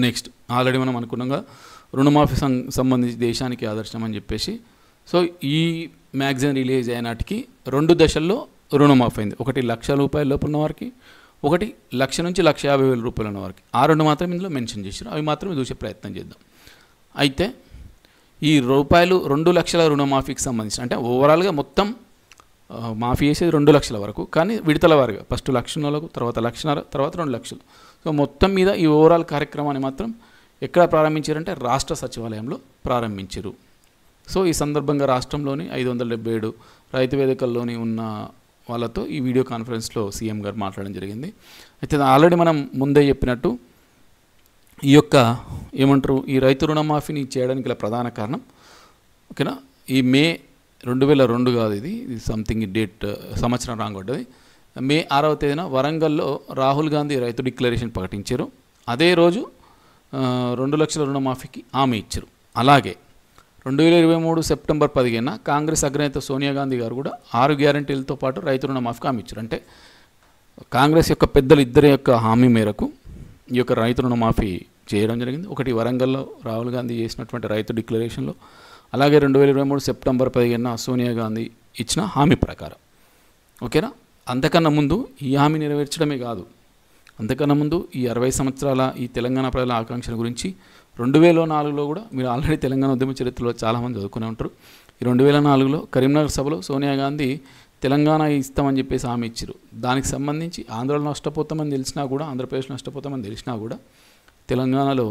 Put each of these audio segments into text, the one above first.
Next already మనం అనుకున్నాగా రుణమాఫీ సంబంధించి దేశానికి ఆదర్శం అని చెప్పేసి. సో ఈ మ్యాగజైన్ రిలీజ్ అయినాటికి 2 దశల్లో రుణమాఫీ అయింది. ఒకటి ₹1,00,000 లోపు ఉన్న వారికి, ఒకటి 1,00,000 నుంచి ₹1,50,000 ఉన్న వారికి. ఆ 2 మాత్రం ఇందులో మెన్షన్ చేశారు. అవి మాత్రమే చూసే ప్రయత్నం చేద్దాం. అయితే ఈ ₹2,00,000 రుణమాఫీకి సంబంధించి అంటే ఓవరాల్గా మొత్తం మాఫీ చేసేది 2,00,000 వరకు, కానీ విడతల వారిగా ఫస్ట్ 1,00,000 తర్వాత 1,50,000 తర్వాత 2,00,000. సో మొత్తం మీద ఈ ఓవరాల్ కార్యక్రమాన్ని మాత్రం ఎక్కడ ప్రారంభించారంటే రాష్ట్ర సచివాలయంలో ప్రారంభించారు. సో ఈ సందర్భంగా రాష్ట్రంలోని 577 రైతు వేదికల్లోని ఉన్న వాళ్ళతో ఈ వీడియో కాన్ఫరెన్స్లో సీఎం గారు మాట్లాడడం జరిగింది. అయితే ఆల్రెడీ మనం ముందే చెప్పినట్టు ఈ యొక్క ఈ రైతు రుణమాఫీని చేయడానికి గల ప్రధాన కారణం ఓకేనా, ఈ మే 2002 కాదు, ఇది సంథింగ్ డేట్ సంవత్సరం రాంగ్ పడ్డది. మే 6వ తేదీన వరంగల్లో రాహుల్ గాంధీ రైతు డిక్లరేషన్ ప్రకటించారు. అదే రోజు 2,00,000 రుణమాఫీకి హామీ ఇచ్చారు. అలాగే 2023 సెప్టెంబర్ 15న కాంగ్రెస్ అగ్రనేత సోనియా గాంధీ గారు కూడా 6 గ్యారంటీలతో పాటు రైతు రుణమాఫీకి హామీ ఇచ్చారు. అంటే కాంగ్రెస్ యొక్క పెద్దలు ఇద్దరి యొక్క హామీ మేరకు ఈ యొక్క రైతు రుణమాఫీ చేయడం జరిగింది. ఒకటి వరంగల్లో రాహుల్ గాంధీ చేసినటువంటి రైతు డిక్లరేషన్లో, అలాగే 2023 సెప్టెంబర్ 15న సోనియా గాంధీ ఇచ్చిన హామీ ప్రకారం. ఓకేనా, అంతకన్నా ముందు ఈ హామీ నెరవేర్చడమే కాదు, అంతకన్నా ముందు ఈ 60 సంవత్సరాల ఈ తెలంగాణ ప్రజల ఆకాంక్షల గురించి 2004లో కూడా మీరు ఆల్రెడీ తెలంగాణ ఉద్యమ చరిత్రలో చాలామంది చదువుకునే ఉంటారు. ఈ 2004లో కరీంనగర్ సభలో సోనియా గాంధీ తెలంగాణ ఇస్తామని చెప్పేసి హామీ ఇచ్చారు. దానికి సంబంధించి ఆంధ్రలో నష్టపోతామని తెలిసినా కూడా, ఆంధ్రప్రదేశ్లో నష్టపోతామని తెలిసినా కూడా తెలంగాణలో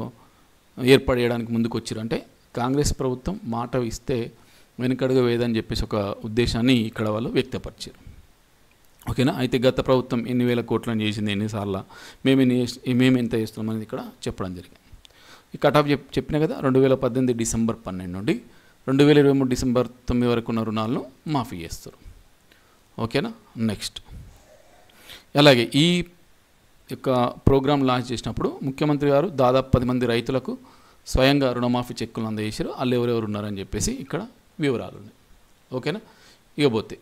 ఏర్పడేయడానికి ముందుకు వచ్చారు. అంటే కాంగ్రెస్ ప్రభుత్వం మాట ఇస్తే వెనుకడుగు వేదని చెప్పేసి ఒక ఉద్దేశాన్ని ఇక్కడ వాళ్ళు వ్యక్తపరిచారు. ఓకేనా, అయితే గత ప్రభుత్వం ఎన్ని వేల కోట్లను చేసింది, ఎన్నిసార్లు మేము ఎంత చేస్తున్నాం అనేది ఇక్కడ చెప్పడం జరిగింది. ఈ కటాఫ్ చెప్పినా కదా, 2018 డిసెంబర్ 12 నుండి 2023 డిసెంబర్ 9 వరకు ఉన్న రుణాలను మాఫీ చేస్తారు. ఓకేనా, నెక్స్ట్ అలాగే ఈ యొక్క ప్రోగ్రామ్ లాంచ్ చేసినప్పుడు ముఖ్యమంత్రి గారు దాదాపు 10 మంది రైతులకు స్వయంగా రుణమాఫీ చెక్కులు అందజేశారు. వాళ్ళు ఎవరెవరు ఉన్నారని చెప్పేసి ఇక్కడ వివరాలు ఉన్నాయి. ఓకేనా, ఇకపోతే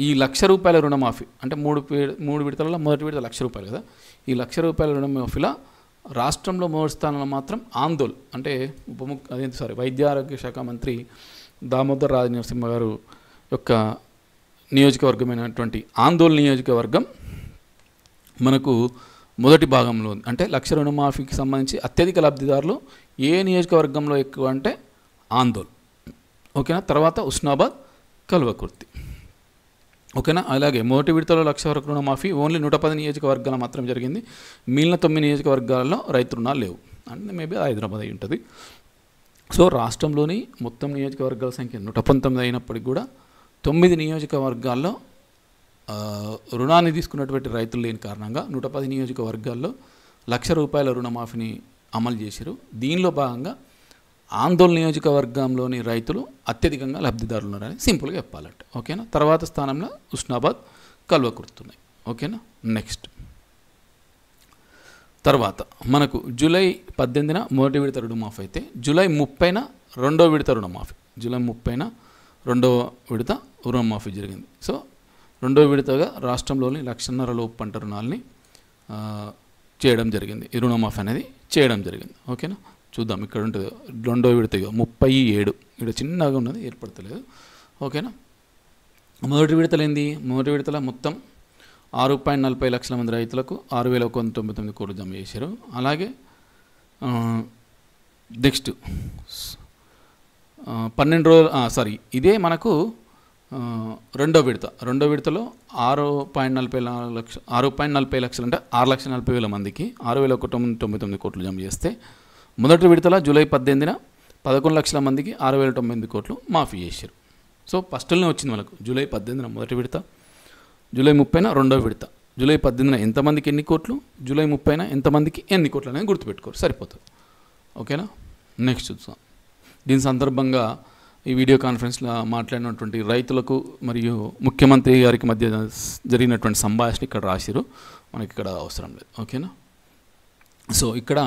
ఈ ₹1,00,000 రుణమాఫీ అంటే మూడు విడతలలో మొదటి విడత ₹1,00,000 కదా. ఈ ₹1,00,000 రుణమాఫీలో రాష్ట్రంలో మొదటి స్థానంలో మాత్రం ఆందోళ్ అంటే వైద్య ఆరోగ్య శాఖ మంత్రి దామోదర్ రాజ నరసింహ గారు యొక్క నియోజకవర్గమైనటువంటి ఆందోళ్ నియోజకవర్గం మనకు మొదటి భాగంలో ఉంది. అంటే 1,00,000 రుణమాఫీకి సంబంధించి అత్యధిక లబ్ధిదారులు ఏ నియోజకవర్గంలో ఎక్కువ అంటే ఆందోళ్. ఓకేనా, తర్వాత ఉస్నాబాద్, కల్వకుర్తి. ఓకేనా, అలాగే మొదటి విడతలో 1,00,000 వరకు రుణమాఫీ ఓన్లీ 110 నియోజకవర్గాలు మాత్రం జరిగింది. మిగిలిన 9 నియోజకవర్గాలలో రైతు రుణాలు లేవు. అంటే మేబీ హైదరాబాద్ అయి ఉంటుంది. సో రాష్ట్రంలోని మొత్తం నియోజకవర్గాల సంఖ్య 119 అయినప్పటికీ కూడా 9 నియోజకవర్గాల్లో రుణాన్ని తీసుకున్నటువంటి రైతులు లేని కారణంగా 110 నియోజకవర్గాల్లో ₹1,00,000 రుణమాఫీని అమలు చేశారు. దీనిలో భాగంగా ఆందోళన నియోజకవర్గంలోని రైతులు అత్యధికంగా లబ్ధిదారులు ఉన్నారని సింపుల్గా చెప్పాలంటే. ఓకేనా, తర్వాత స్థానంలో ఉస్నాబాద్, కల్వకుర్తి ఉన్నాయి. ఓకేనా, నెక్స్ట్ తర్వాత మనకు జూలై 18న మొదటి విడత రుణమాఫీ అయితే జూలై 30న రెండో విడత రుణమాఫీ, జూలై 30న రెండవ విడత రుణమాఫీ జరిగింది. సో రెండో విడతగా రాష్ట్రంలోని 1,50,000 లోపు పంట రుణాలని చేయడం జరిగింది. ఈ రుణమాఫీ అనేది చేయడం జరిగింది. ఓకేనా, చూద్దాం ఇక్కడ ఉంటుంది రెండో విడతగా 37 ఇక్కడ చిన్నగా ఉన్నది ఏర్పడతలేదు. ఓకేనా, మొదటి విడతలు ఏంది, మొదటి విడతల మొత్తం 6.40 లక్షల మంది రైతులకు 6,199 కోట్లు జమ చేశారు. అలాగే నెక్స్ట్ 12 రోజులు ఇదే మనకు రెండో విడతలో 6.40 లక్షలు అంటే 6,40,000 మందికి 6,199 కోట్లు జమ చేస్తే మొదటి విడతలో జూలై 18న 11 లక్షల మందికి 6,099 కోట్లు మాఫీ చేశారు. సో ఫస్ట్లోనే వచ్చింది మనకు జూలై 18న మొదటి విడత, జూలై 30న రెండో విడత. జూలై 18న ఎంతమందికి ఎన్ని కోట్లు, జూలై 30న ఎంతమందికి ఎన్ని కోట్లు అనేది గుర్తుపెట్టుకోరు, సరిపోతుంది. ఓకేనా, నెక్స్ట్ చూద్దాం. దీని సందర్భంగా ఈ వీడియో కాన్ఫరెన్స్లో మాట్లాడినటువంటి రైతులకు మరియు ముఖ్యమంత్రి గారికి మధ్య జరిగినటువంటి సంభాషణ ఇక్కడ రాసిరు, మనకి ఇక్కడ అవసరం లేదు. ఓకేనా, సో ఇక్కడ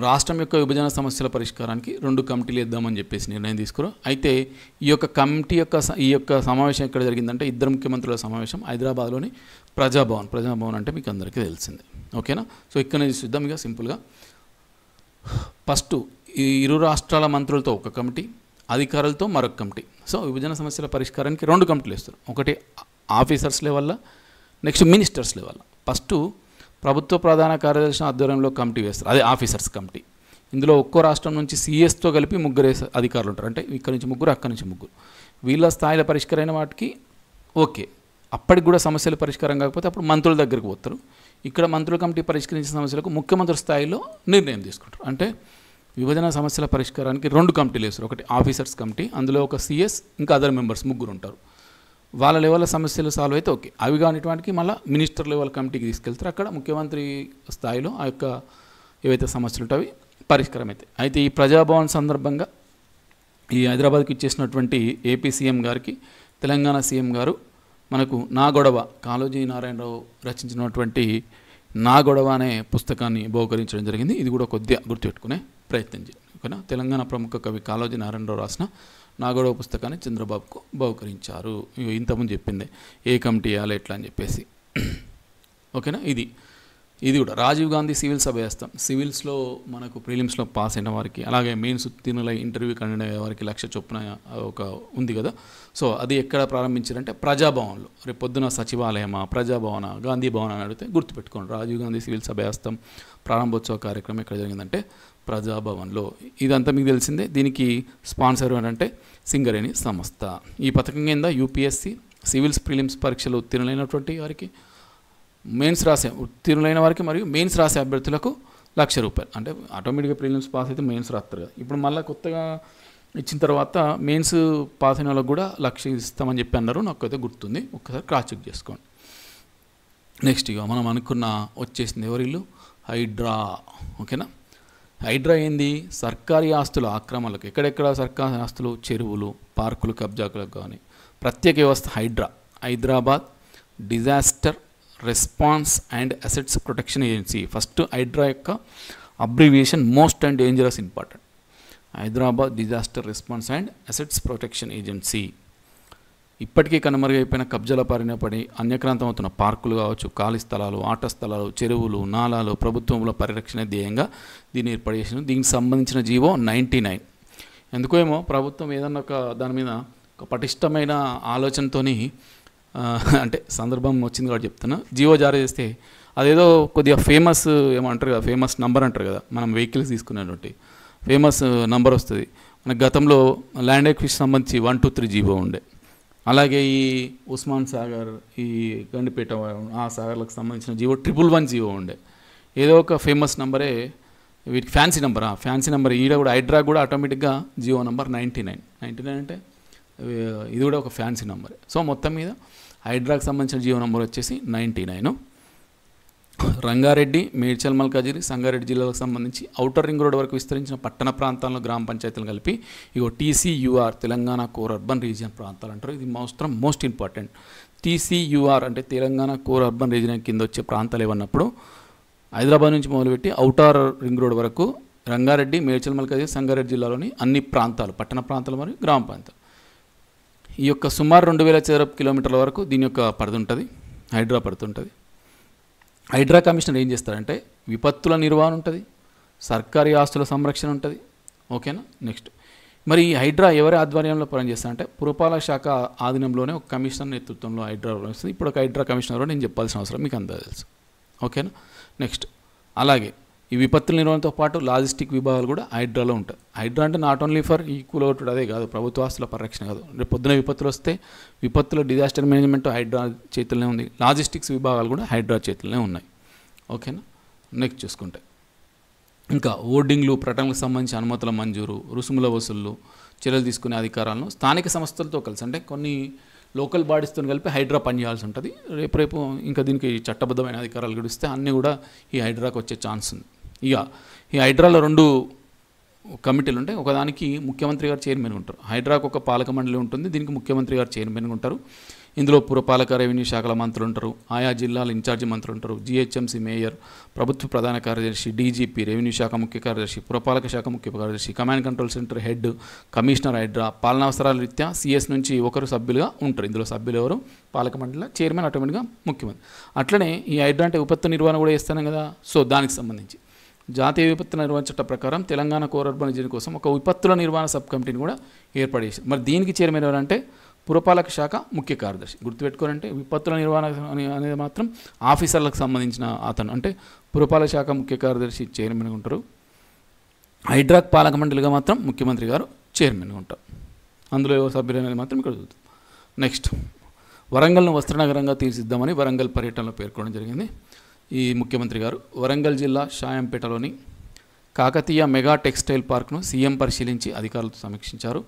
రాష్ట్రం యొక్క విభజన సమస్యల పరిష్కారానికి 2 కమిటీలు వేద్దామని చెప్పేసి నిర్ణయం తీసుకున్నారు. అయితే ఈ యొక్క కమిటీ యొక్క సమావేశం ఎక్కడ జరిగిందంటే ఇద్దరు ముఖ్యమంత్రుల సమావేశం హైదరాబాద్లోని ప్రజాభవన్ అంటే మీకు అందరికీ తెలిసిందే. ఓకేనా, సో ఇక్కడ చూద్దాం. ఇక సింపుల్గా ఫస్ట్ ఈ ఇరు రాష్ట్రాల మంత్రులతో ఒక కమిటీ, అధికారులతో మరొక కమిటీ. సో విభజన సమస్యల పరిష్కారానికి 2 కమిటీలు వేస్తారు. ఒకటి ఆఫీసర్స్ లెవెల్లో, నెక్స్ట్ మినిస్టర్స్ లెవెల్లో. ఫస్ట్ ప్రభుత్వ ప్రధాన కార్యదర్శి ఆధ్వర్యంలో కమిటీ వేస్తారు, అదే ఆఫీసర్స్ కమిటీ. ఇందులో ఒక్కో రాష్ట్రం నుంచి సిఎస్తో కలిపి 3 అధికారులు ఉంటారు. అంటే ఇక్కడ నుంచి 3, అక్కడి నుంచి 3. వీళ్ళ స్థాయిలో పరిష్కారైన వాటికి ఓకే, అప్పటికి కూడా సమస్యలు పరిష్కారం కాకపోతే అప్పుడు మంత్రుల దగ్గరికి పోతారు. ఇక్కడ మంత్రుల కమిటీ పరిష్కరించిన సమస్యలకు ముఖ్యమంత్రి స్థాయిలో నిర్ణయం తీసుకుంటారు. అంటే విభజన సమస్యల పరిష్కారానికి 2 కమిటీలు వేస్తారు. ఒకటి ఆఫీసర్స్ కమిటీ, అందులో ఒక సిఎస్, ఇంకా అదర్ మెంబర్స్ 3 ఉంటారు. వాళ్ళ లెవెల్ సమస్యలు సాల్వ్ అయితే ఓకే. అవి కానిటువంటికి మళ్ళీ మినిస్టర్ లెవెల్ కమిటీకి తీసుకెళ్తారు. అక్కడ ముఖ్యమంత్రి స్థాయిలో ఆ యొక్క ఏవైతే సమస్యలు ఉంటాయో అవి పరిష్కారం అవుతాయి. అయితే ఈ ప్రజాభవన్ సందర్భంగా ఈ హైదరాబాద్కి ఇచ్చేసినటువంటి ఏపీ సీఎం గారికి తెలంగాణ సీఎం గారు మనకు నా గొడవ, కాళోజీ నారాయణరావు రచించినటువంటి నా గొడవ అనే పుస్తకాన్ని బహుకరించడం జరిగింది. ఇది కూడా కొద్దిగా గుర్తుపెట్టుకునే ప్రయత్నం చేయండి, ఓకేనా. తెలంగాణ ప్రముఖ కవి కాళోజీ నారాయణరావు రాసిన నా గొడవ పుస్తకాన్ని చంద్రబాబుకు బహుకరించారు. ఇంతకుముందు చెప్పింది ఏ కమిటీ వేయాలి ఎట్లా అని చెప్పేసి, ఓకేనా. ఇది కూడా రాజీవ్ గాంధీ సివిల్స్ అభ్యస్తం, సివిల్స్లో మనకు ప్రిలిమ్స్లో పాస్ అయిన వారికి, అలాగే మెయిన్స్ ఉత్తీర్ణుల ఇంటర్వ్యూ కండక్ట్ అయ్యే వారికి 1,00,000 చొప్పున ఒక ఉంది కదా. సో అది ఎక్కడ ప్రారంభించారంటే ప్రజాభవన్లో. రేపు పొద్దున సచివాలయమా, ప్రజాభవన, గాంధీ భవన్ అని అడిగితే గుర్తుపెట్టుకోండి, రాజీవ్ గాంధీ సివిల్స్ అభ్యస్తం ప్రారంభోత్సవ కార్యక్రమం ఎక్కడ జరిగిందంటే ప్రజాభవన్లో. ఇదంతా మీకు తెలిసిందే. దీనికి స్పాన్సర్ అంటే సింగరేణి సంస్థ. ఈ పథకం కింద యూపీఎస్సీ సివిల్స్ ప్రిలిమ్స్ పరీక్షలు ఉత్తీర్ణులైనటువంటి వారికి, మెయిన్స్ రాసే ఉత్తీర్ణులైన వారికి మరియు మెయిన్స్ రాసే అభ్యర్థులకు ₹1,00,000. అంటే ఆటోమేటిక్గా ప్రిలిమ్స్ పాస్ అయితే మెయిన్స్ రాస్తారు కదా. ఇప్పుడు మళ్ళీ కొత్తగా ఇచ్చిన తర్వాత మెయిన్స్ పాస్ అయిన వాళ్ళకి కూడా 1,00,000 ఇస్తామని చెప్పి అన్నారు. నాకు అయితే గుర్తుంది, ఒక్కసారి క్రాస్ చెక్ చేసుకోండి. నెక్స్ట్ ఇక మనం అనుకున్న వచ్చేసింది ఎవరిల్లు, హైడ్రా, ఓకేనా. హైడ్రా ఏంది, సర్కారీ ఆస్తుల ఆక్రమణలకు, ఎక్కడెక్కడ సర్కారీ ఆస్తులు, చెరువులు, పార్కులు కబ్జాకులకు కానీ ప్రత్యేక వ్యవస్థ Hydraa, Hyderabad disaster response and assets protection agency. First Hydraa యొక్క abbreviation most and dangerous important, Hyderabad disaster response and assets protection agency. ఇప్పటికీ కనుమరుగైపోయిన కబ్జాల బారిన పడి అన్యక్రాంతం అవుతున్న పార్కులు కావచ్చు, ఖాళీ స్థలాలు, ఆట స్థలాలు, చెరువులు, నాలాలు ప్రభుత్వంలో పరిరక్షణ ధ్యేయంగా దీన్ని ఏర్పాటు చేసిన. దీనికి సంబంధించిన జీవో 99. ఎందుకేమో ప్రభుత్వం ఏదన్నా ఒక దాని మీద ఒక పటిష్టమైన ఆలోచనతోని, అంటే సందర్భం వచ్చింది కాబట్టి చెప్తున్నా, జీవో జారీ చేస్తే అదేదో కొద్దిగా ఫేమస్ ఏమంటారు కదా, ఫేమస్ నంబర్ అంటారు కదా, మనం వెహికల్స్ తీసుకునేటువంటి ఫేమస్ నంబర్ వస్తుంది. మనకు గతంలో ల్యాండ్ ఎక్విజిషన్ సంబంధించి 1, 2, 3 జీవో ఉండే. అలాగే ఈ ఉస్మాన్ సాగర్, ఈ గండిపేట ఆ సాగర్లకు సంబంధించిన జీవో 111 జీవో ఉండే. ఏదో ఒక ఫేమస్ నంబరే వీటికి ఫ్యాన్సీ నెంబర్. ఈడ కూడా హైడ్రా కూడా ఆటోమేటిక్గా జీవో నంబర్ 99 అంటే ఇది కూడా ఒక ఫ్యాన్సీ నెంబర్. సో మొత్తం మీద హైడ్రాకి సంబంధించిన జీవో నెంబర్ వచ్చేసి 99. రంగారెడ్డి, మేడ్చల్ మల్కాజిగిరి, సంగారెడ్డి జిల్లాలకు సంబంధించి ఔటర్ రింగ్ రోడ్ వరకు విస్తరించిన పట్టణ ప్రాంతాల్లో గ్రామ పంచాయతీలు కలిపి ఇగో TCUR, Telangana core urban region ప్రాంతాలు అంటారు. ఇది మోస్ట్ ఇంపార్టెంట్. TCUR అంటే తెలంగాణ కోర్ అర్బన్ రీజియన్ కింద వచ్చే ప్రాంతాలు ఏమన్నప్పుడు హైదరాబాద్ నుంచి మొదలుపెట్టి ఔటర్ రింగ్ రోడ్ వరకు రంగారెడ్డి, మేడ్చల్ మల్కాజిగిరి, సంగారెడ్డి జిల్లాలోని అన్ని ప్రాంతాలు, పట్టణ ప్రాంతాలు మరియు గ్రామ ప్రాంతాలు. ఈ యొక్క సుమారు 2,000 చదరపు కిలోమీటర్ల వరకు దీని యొక్క పరిధి ఉంటుంది, హైడ్రా పరిధి ఉంటుంది. హైడ్రా కమిషనర్ ఏం చేస్తారంటే విపత్తుల నిర్వహణ ఉంటుంది, సర్కారీ ఆస్తుల సంరక్షణ ఉంటుంది, ఓకేనా. నెక్స్ట్ మరి ఈ హైడ్రా ఎవరి ఆధ్వర్యంలో పనిచేస్తారంటే పురపాలక శాఖ ఆధీనంలోనే ఒక కమిషనర్ నేతృత్వంలో హైడ్రా వస్తుంది. ఇప్పుడు ఒక హైడ్రా కమిషనర్ నేను చెప్పాల్సిన అవసరం మీకు అంతా తెలుసు, ఓకేనా. నెక్స్ట్ అలాగే ఈ విపత్తుల నిర్వహణతో పాటు లాజిస్టిక్ విభాగాలు కూడా హైడ్రాలో ఉంటాయి. హైడ్రా అంటే నాట్ ఓన్లీ ఫర్ ఈ కూలగొట్టుడు అదే కాదు, ప్రభుత్వ ఆస్తుల పరిరక్షణ కాదు. రేపు పొద్దున విపత్తులు వస్తే విపత్తుల డిజాస్టర్ మేనేజ్మెంట్ హైడ్రా చేతుల్లోనే ఉంది, లాజిస్టిక్స్ విభాగాలు కూడా హైడ్రా చేతుల్లోనే ఉన్నాయి, ఓకేనా. నెక్స్ట్ చూసుకుంటే ఇంకా ఓర్డింగ్లు, ప్రకటనలకు సంబంధించి అనుమతుల మంజూరు, రుసుముల వసూళ్లు, చర్యలు తీసుకునే అధికారాలను స్థానిక సంస్థలతో కలిసి అంటే కొన్ని లోకల్ బాడీస్తో కలిపి హైడ్రా పనిచేయాల్సి ఉంటుంది. రేపు ఇంకా దీనికి చట్టబద్ధమైన అధికారాలు గడిస్తే అన్నీ కూడా ఈ హైడ్రాకి వచ్చే ఛాన్స్ ఉంది. ఇక ఈ హైడ్రాలో 2 కమిటీలు ఉంటాయి. ఒకదానికి ముఖ్యమంత్రి గారు చైర్మన్ ఉంటారు. హైడ్రాకు ఒక పాలక మండలి ఉంటుంది, దీనికి ముఖ్యమంత్రి గారు చైర్మన్గా ఉంటారు. ఇందులో పురపాలక, రెవెన్యూ శాఖల మంత్రులు ఉంటారు, ఆయా జిల్లాల ఇన్ఛార్జి మంత్రులు ఉంటారు, GHMC మేయర్, ప్రభుత్వ ప్రధాన కార్యదర్శి, DGP, రెవెన్యూ శాఖ ముఖ్య కార్యదర్శి, పురపాలక శాఖ ముఖ్య కార్యదర్శి, command control centre head, commissioner Hydraa. పాలనావసరాల రీత్యా CS నుంచి ఒకరు సభ్యులుగా ఉంటారు. ఇందులో సభ్యులు ఎవరు, పాలక మండలి, చైర్మన్ ఆటోమేటిక్గా ముఖ్యమంత్రి. అట్లనే ఈ హైడ్రా అంటే విపత్తు నిర్వహణ కూడా చేస్తాను కదా, సో దానికి సంబంధించి జాతీయ విపత్తు నిర్వహణ చట్టం ప్రకారం తెలంగాణ కోర్ అర్బన్ రీజియన్ కోసం ఒక విపత్తుల నిర్వహణ సబ్ కమిటీని కూడా ఏర్పాటు చేసింది. మరి దీనికి చైర్మన్ ఎవరంటే పురపాలక శాఖ ముఖ్య కార్యదర్శి. గుర్తుపెట్టుకోవాలంటే విపత్తుల నిర్వహణ అనేది మాత్రం ఆఫీసర్లకు సంబంధించిన అతను, అంటే పురపాలక శాఖ ముఖ్య కార్యదర్శి చైర్మన్గా ఉంటారు. హైడ్రాక్ పాలక మండలిగా మాత్రం ముఖ్యమంత్రి గారు చైర్మన్గా ఉంటారు. అందులో ఎవరు సభ్యులు అనేది మాత్రం ఇక్కడ చూద్దాం. నెక్స్ట్, వరంగల్ను వస్త్రనగరంగా తీర్చిద్దామని వరంగల్ పర్యటనలో పేర్కొనడం జరిగింది ఈ ముఖ్యమంత్రి గారు. వరంగల్ జిల్లా షాయంపేటలోని కాకతీయ మెగా టెక్స్టైల్ పార్క్ను సీఎం పరిశీలించి అధికారులతో సమీక్షించారు.